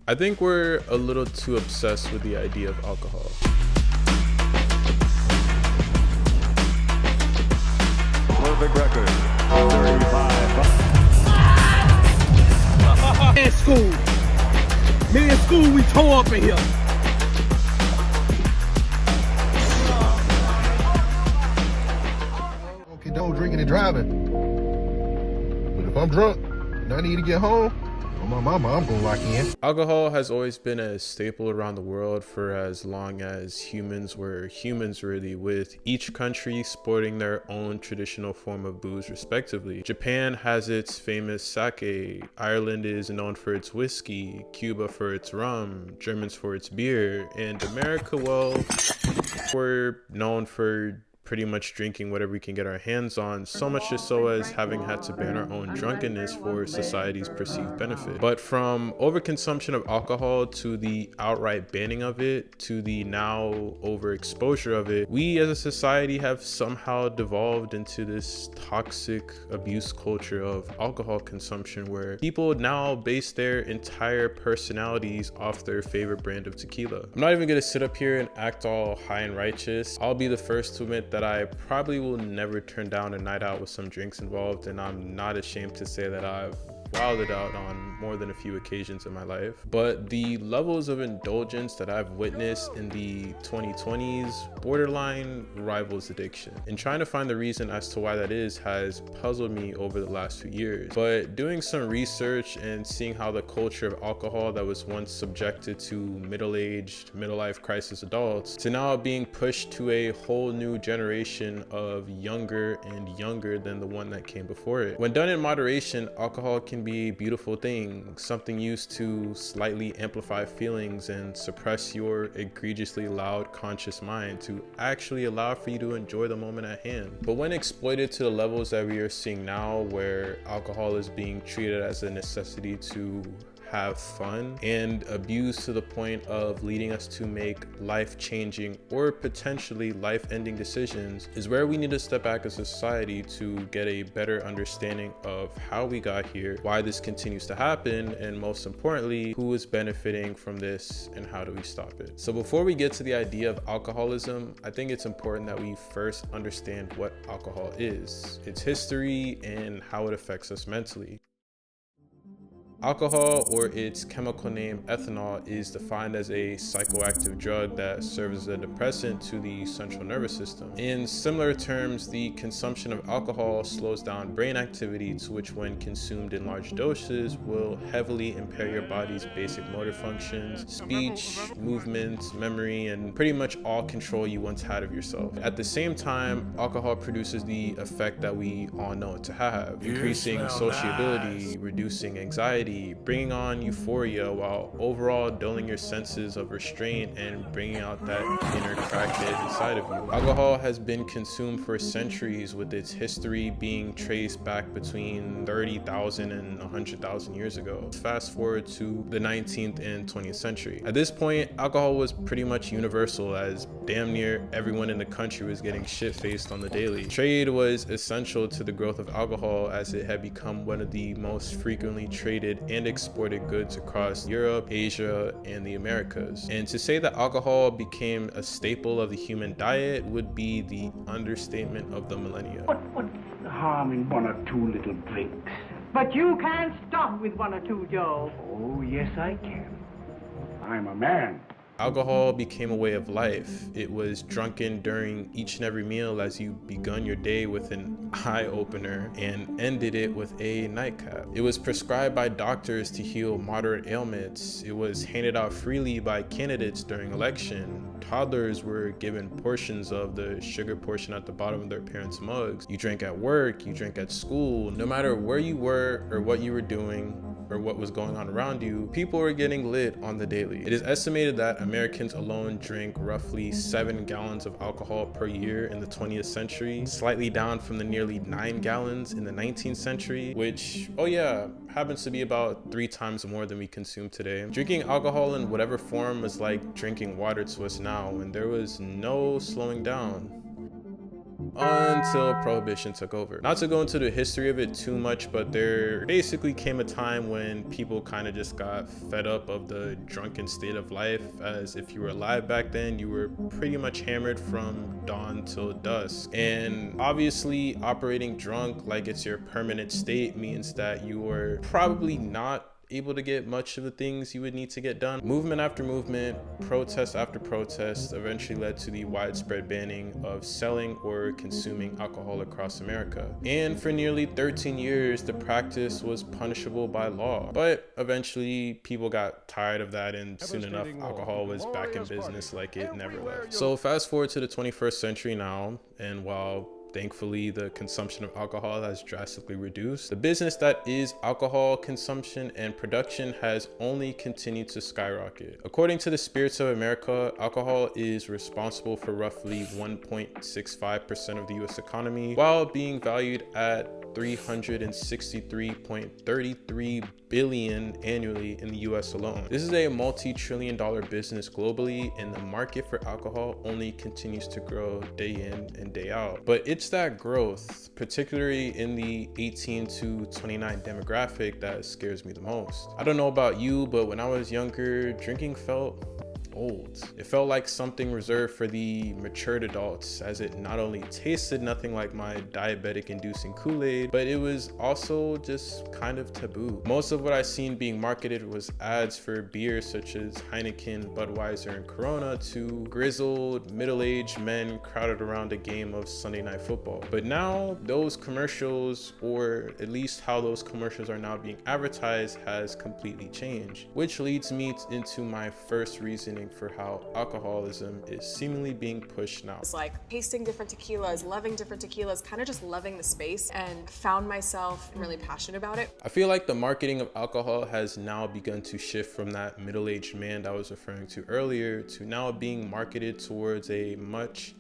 I think we're a little too obsessed with the idea of alcohol. Perfect record. 35. In school. Me and school, we tore up in here. Okay, don't drinking and driving. But if I'm drunk and I need to get home, on my mama, I'm gonna lock in. Alcohol has always been a staple around the world for as long as humans were humans, really, with each country sporting their own traditional form of booze respectively. Japan has its famous sake, Ireland is known for its whiskey, Cuba for its rum, Germans for its beer, and America, well, we're known for pretty much drinking whatever we can get our hands on, so much so as having had to ban our own drunkenness for society's perceived benefit. But from overconsumption of alcohol to the outright banning of it to the now overexposure of it, we as a society have somehow devolved into this toxic abuse culture of alcohol consumption where people now base their entire personalities off their favorite brand of tequila. I'm not even gonna sit up here and act all high and righteous. I'll be the first to admit that I probably will never turn down a night out with some drinks involved, and I'm not ashamed to say that I've wilded out on more than a few occasions in my life. But the levels of indulgence that I've witnessed in the 2020s borderline rivals addiction. And trying to find the reason as to why that is has puzzled me over the last few years. But doing some research and seeing how the culture of alcohol that was once subjected to middle-aged, middle-life crisis adults to now being pushed to a whole new generation of younger and younger than the one that came before it. When done in moderation, alcohol can be a beautiful thing, something used to slightly amplify feelings and suppress your egregiously loud conscious mind to actually allow for you to enjoy the moment at hand. But when exploited to the levels that we are seeing now, where alcohol is being treated as a necessity to have fun and abused to the point of leading us to make life-changing or potentially life-ending decisions, is where we need to step back as a society to get a better understanding of how we got here, why this continues to happen, and most importantly, who is benefiting from this and how do we stop it. So before we get to the idea of alcoholism, I think it's important that we first understand what alcohol is, its history, and how it affects us mentally. Alcohol, or its chemical name ethanol, is defined as a psychoactive drug that serves as a depressant to the central nervous system. In similar terms, the consumption of alcohol slows down brain activity, to which when consumed in large doses will heavily impair your body's basic motor functions, speech, movement, memory, and pretty much all control you once had of yourself. At the same time, alcohol produces the effect that we all know it to have, increasing sociability, reducing anxiety, bringing on euphoria while overall dulling your senses of restraint and bringing out that inner crackhead inside of you. Alcohol has been consumed for centuries, with its history being traced back between 30,000 and 100,000 years ago. Fast forward to the 19th and 20th century. At this point, alcohol was pretty much universal, as damn near everyone in the country was getting shit-faced on the daily. Trade was essential to the growth of alcohol, as it had become one of the most frequently traded and exported goods across Europe, Asia, and the Americas. And to say that alcohol became a staple of the human diet would be the understatement of the millennia. What's the harm in one or two little drinks? But you can't stop with one or two, Joe. Oh, yes, I can. I'm a man. Alcohol became a way of life. It was drunken during each and every meal as you begun your day with an eye opener and ended it with a nightcap. It was prescribed by doctors to heal moderate ailments. It was handed out freely by candidates during election. Toddlers were given portions of the sugar portion at the bottom of their parents' mugs. You drank at work, you drank at school. No matter where you were or what you were doing or what was going on around you, people were getting lit on the daily. It is estimated that Americans alone drink roughly 7 gallons of alcohol per year in the 20th century, slightly down from the nearly 9 gallons in the 19th century, which, oh yeah, happens to be about 3 times more than we consume today. Drinking alcohol in whatever form was like drinking water to us now, and there was no slowing down. until prohibition took over. Not to go into the history of it too much, but there basically came a time when people kind of just got fed up of the drunken state of life, as if you were alive back then, you were pretty much hammered from dawn till dusk. And obviously operating drunk like it's your permanent state means that you are probably not able to get much of the things you would need to get done. Movement after movement, protest after protest eventually led to the widespread banning of selling or consuming alcohol across America. And for nearly 13 years, the practice was punishable by law. But eventually people got tired of that, and soon enough alcohol was back in business like it never left. So fast forward to the 21st century now, and while thankfully, the consumption of alcohol has drastically reduced, the business that is alcohol consumption and production has only continued to skyrocket. According to the Spirits of America, alcohol is responsible for roughly 1.65% of the US economy, while being valued at $363.33 billion annually in the US alone. This is a multi-trillion-dollar business globally, and the market for alcohol only continues to grow day in and day out. But it's that growth, particularly in the 18 to 29 demographic, that scares me the most. I don't know about you, but when I was younger, drinking felt old. It felt like something reserved for the matured adults, as it not only tasted nothing like my diabetic inducing Kool-Aid, but it was also just kind of taboo. Most of what I seen being marketed was ads for beers such as Heineken, Budweiser, and Corona to grizzled, middle-aged men crowded around a game of Sunday Night Football. But now those commercials, or at least how those commercials are now being advertised, has completely changed, which leads me into my first reasoning for how alcoholism is seemingly being pushed now. It's like tasting different tequilas, loving different tequilas, kind of just loving the space, and found myself really passionate about it. I feel like the marketing of alcohol has now begun to shift from that middle-aged man that I was referring to earlier to now being marketed towards a much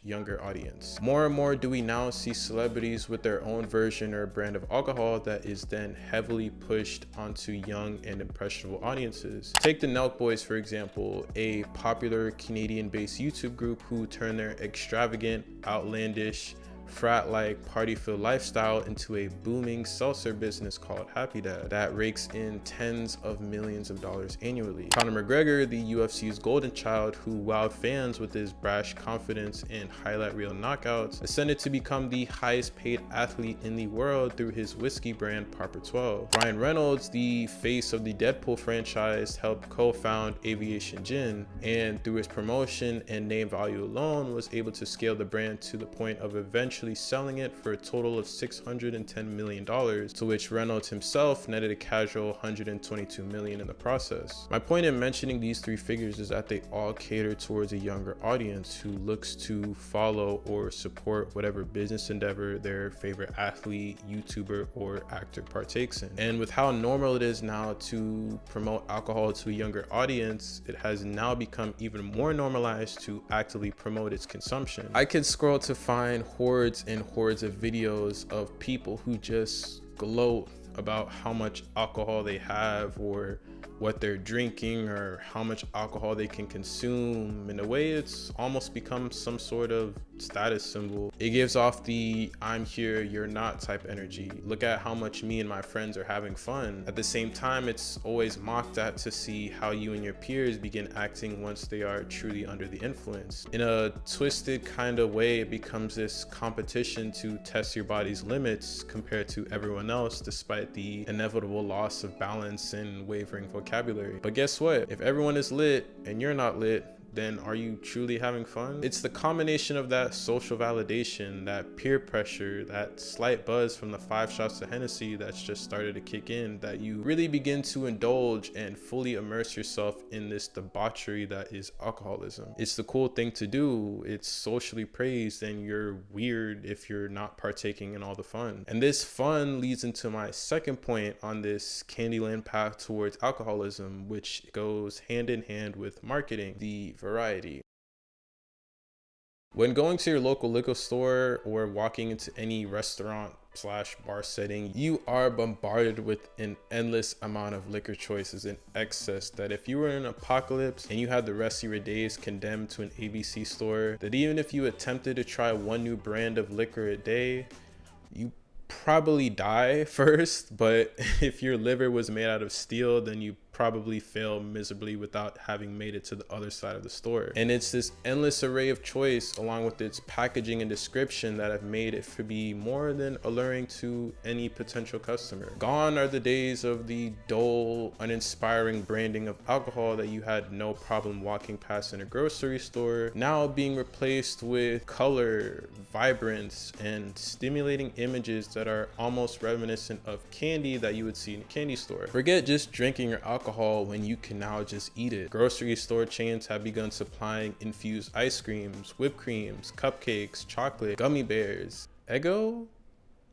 younger audience. More and more do we now see celebrities with their own version or brand of alcohol that is then heavily pushed onto young and impressionable audiences. Take the Nelk Boys, for example, a popular Canadian-based YouTube group who turned their extravagant, outlandish, frat-like, party-filled lifestyle into a booming seltzer business called Happy Dad that rakes in tens of millions of dollars annually. Conor McGregor, the UFC's golden child who wowed fans with his brash confidence and highlight reel knockouts, ascended to become the highest paid athlete in the world through his whiskey brand Parker 12. Ryan Reynolds, the face of the Deadpool franchise, helped co-found Aviation Gin, and through his promotion and name value alone was able to scale the brand to the point of eventually selling it for a total of $610 million, to which Reynolds himself netted a casual $122 million in the process. My point in mentioning these three figures is that they all cater towards a younger audience who looks to follow or support whatever business endeavor their favorite athlete, YouTuber, or actor partakes in. And with how normal it is now to promote alcohol to a younger audience, it has now become even more normalized to actively promote its consumption. I could scroll to find hordes and hordes of videos of people who just gloat about how much alcohol they have, or what they're drinking, or how much alcohol they can consume. In a way, it's almost become some sort of status symbol. It gives off the "I'm here, you're not" type energy. Look at how much me and my friends are having fun. At the same time, it's always mocked at to see how you and your peers begin acting once they are truly under the influence. In a twisted kind of way, it becomes this competition to test your body's limits compared to everyone else, despite the inevitable loss of balance and wavering vocabulary. But guess what? If everyone is lit and you're not lit, then are you truly having fun? It's the combination of that social validation, that peer pressure, that slight buzz from the 5 shots of Hennessy that's just started to kick in, that you really begin to indulge and fully immerse yourself in this debauchery that is alcoholism. It's the cool thing to do. It's socially praised, and you're weird if you're not partaking in all the fun. And this fun leads into my second point on this Candyland path towards alcoholism, which goes hand in hand with marketing: the variety. When going to your local liquor store or walking into any restaurant / bar setting, you are bombarded with an endless amount of liquor choices in excess that if you were in an apocalypse and you had the rest of your days condemned to an ABC store, that even if you attempted to try one new brand of liquor a day, you probably die first. But if your liver was made out of steel, then you probably fail miserably without having made it to the other side of the store. And it's this endless array of choice along with its packaging and description that have made it to be more than alluring to any potential customer. Gone are the days of the dull, uninspiring branding of alcohol that you had no problem walking past in a grocery store, now being replaced with color, vibrance, and stimulating images that are almost reminiscent of candy that you would see in a candy store. Forget just drinking your alcohol when you can now just eat it. Grocery store chains have begun supplying infused ice creams, whipped creams, cupcakes, chocolate, gummy bears, Eggo?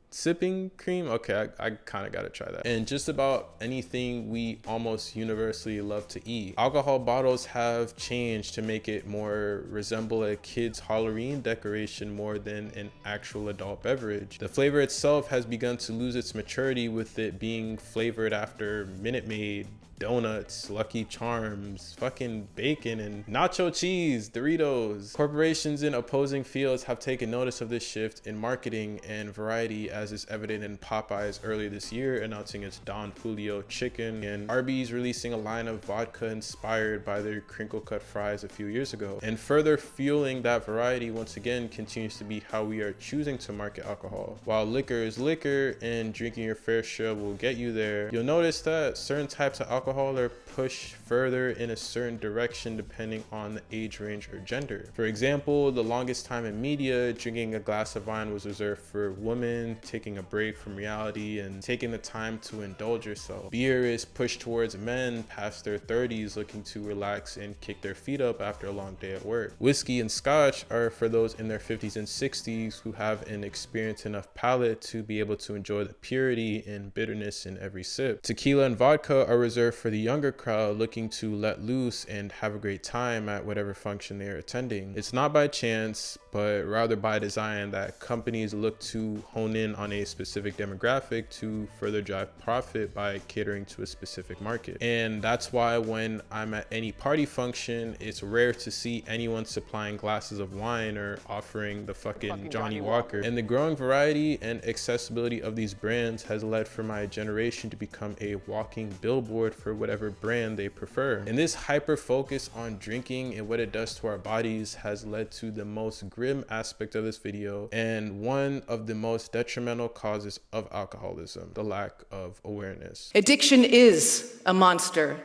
Sipping cream? Okay, I kind of gotta try that. And just about anything we almost universally love to eat. Alcohol bottles have changed to make it more resemble a kid's Halloween decoration more than an actual adult beverage. The flavor itself has begun to lose its maturity, with it being flavored after Minute Maid, donuts, Lucky Charms, fucking bacon, and nacho cheese, Doritos. Corporations in opposing fields have taken notice of this shift in marketing and variety, as is evident in Popeyes earlier this year announcing its Don Julio chicken, and Arby's releasing a line of vodka inspired by their crinkle cut fries a few years ago. And further fueling that variety once again continues to be how we are choosing to market alcohol. While liquor is liquor and drinking your fair share will get you there, you'll notice that certain types of alcohol are pushed further in a certain direction depending on the age range or gender. For example, the longest time in media, drinking a glass of wine was reserved for women taking a break from reality and taking the time to indulge yourself. Beer is pushed towards men past their 30s looking to relax and kick their feet up after a long day at work. Whiskey and scotch are for those in their 50s and 60s who have an experienced enough palate to be able to enjoy the purity and bitterness in every sip. Tequila and vodka are reserved for the younger crowd looking to let loose and have a great time at whatever function they are attending. It's not by chance, but rather by design that companies look to hone in on a specific demographic to further drive profit by catering to a specific market. And that's why when I'm at any party function, it's rare to see anyone supplying glasses of wine or offering the fucking Johnny Walker. And the growing variety and accessibility of these brands has led for my generation to become a walking billboard for whatever brand they prefer. And this hyper focus on drinking and what it does to our bodies has led to the most grim aspect of this video and one of the most detrimental causes of alcoholism: the lack of awareness. Addiction is a monster,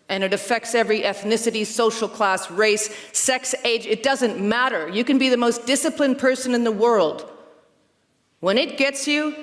and it affects every ethnicity, social class, race, sex, age. It doesn't matter. You can be the most disciplined person in the world. When it gets you,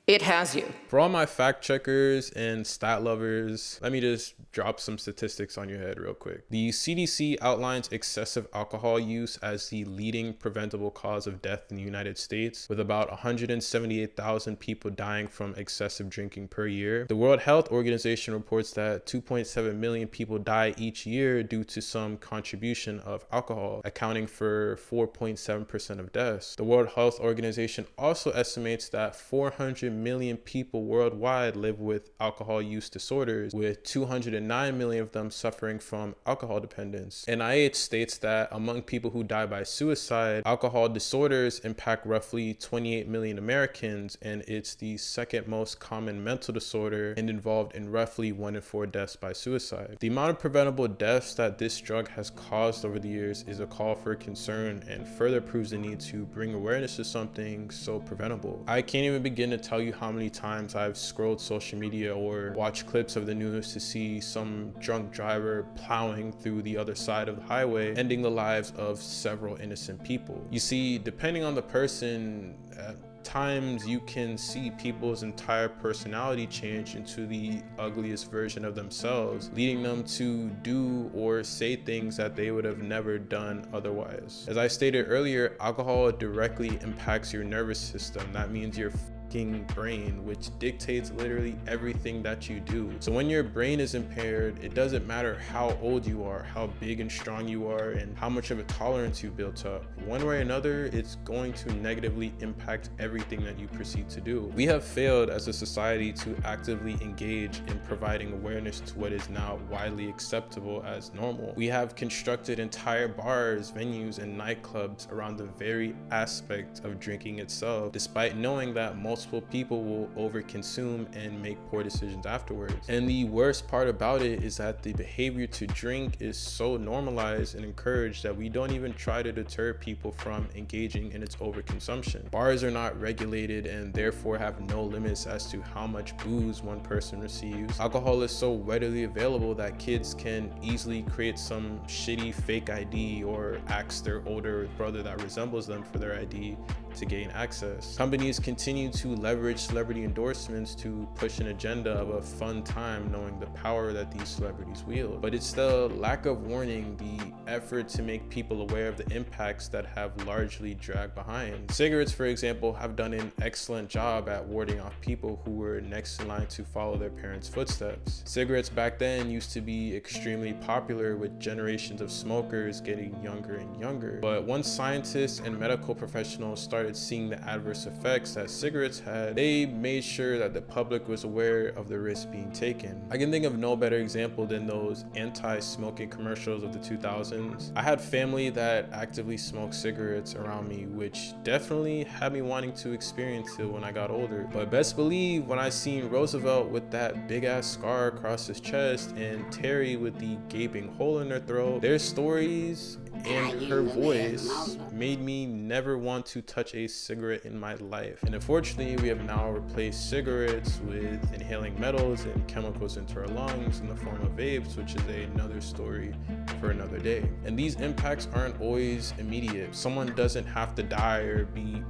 it has you. For all my fact checkers and stat lovers, let me just drop some statistics on your head real quick. The CDC outlines excessive alcohol use as the leading preventable cause of death in the United States, with about 178,000 people dying from excessive drinking per year. The World Health Organization reports that 2.7 million people die each year due to some contribution of alcohol, accounting for 4.7% of deaths. The World Health Organization also estimates that 400 million people worldwide live with alcohol use disorders, with 209 million of them suffering from alcohol dependence. NIH states that among people who die by suicide, alcohol disorders impact roughly 28 million Americans, and it's the second most common mental disorder and involved in roughly 1 in 4 deaths by suicide. The amount of preventable deaths that this drug has caused over the years is a call for concern and further proves the need to bring awareness to something so preventable. I can't even begin to tell you how many times I've scrolled social media or watched clips of the news to see some drunk driver plowing through the other side of the highway, ending the lives of several innocent people. You see, depending on the person, at times you can see people's entire personality change into the ugliest version of themselves, leading them to do or say things that they would have never done otherwise. As I stated earlier, alcohol directly impacts your nervous system. That means your brain, which dictates literally everything that you do. So when your brain is impaired, it doesn't matter how old you are, how big and strong you are, and how much of a tolerance you built up. One way or another, it's going to negatively impact everything that you proceed to do. We have failed as a society to actively engage in providing awareness to what is now widely acceptable as normal. We have constructed entire bars, venues, and nightclubs around the very aspect of drinking itself, despite knowing that multiple people will overconsume and make poor decisions afterwards. And the worst part about it is that the behavior to drink is so normalized and encouraged that we don't even try to deter people from engaging in its overconsumption. Bars are not regulated and therefore have no limits as to how much booze one person receives. Alcohol is so readily available that kids can easily create some shitty fake ID or ask their older brother that resembles them for their ID to gain access. Companies continue to leverage celebrity endorsements to push an agenda of a fun time, knowing the power that these celebrities wield. But it's the lack of warning, the effort to make people aware of the impacts that have largely dragged behind. Cigarettes, for example, have done an excellent job at warding off people who were next in line to follow their parents' footsteps. Cigarettes back then used to be extremely popular, with generations of smokers getting younger and younger. But once scientists and medical professionals started seeing the adverse effects that cigarettes had, they made sure that the public was aware of the risks being taken. I can think of no better example than those anti-smoking commercials of the 2000s. I had family that actively smoked cigarettes around me, which definitely had me wanting to experience it when I got older. But best believe when I seen Roosevelt with that big ass scar across his chest and Terry with the gaping hole in her throat, their stories and her voice made me never want to touch a cigarette in my life. And unfortunately, we have now replaced cigarettes with inhaling metals and chemicals into our lungs in the form of vapes, which is another story for another day. And these impacts aren't always immediate. Someone doesn't have to die or be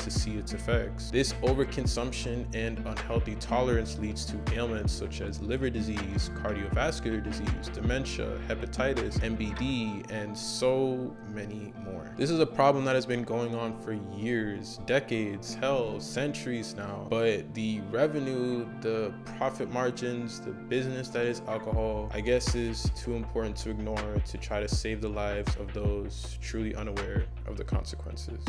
to see its effects. This overconsumption and unhealthy tolerance leads to ailments such as liver disease, cardiovascular disease, dementia, hepatitis, MBD, and so many more. This is a problem that has been going on for years, decades, hell, centuries now. But the revenue, the profit margins, the business that is alcohol, I guess is too important to ignore to try to save the lives of those truly unaware of the consequences.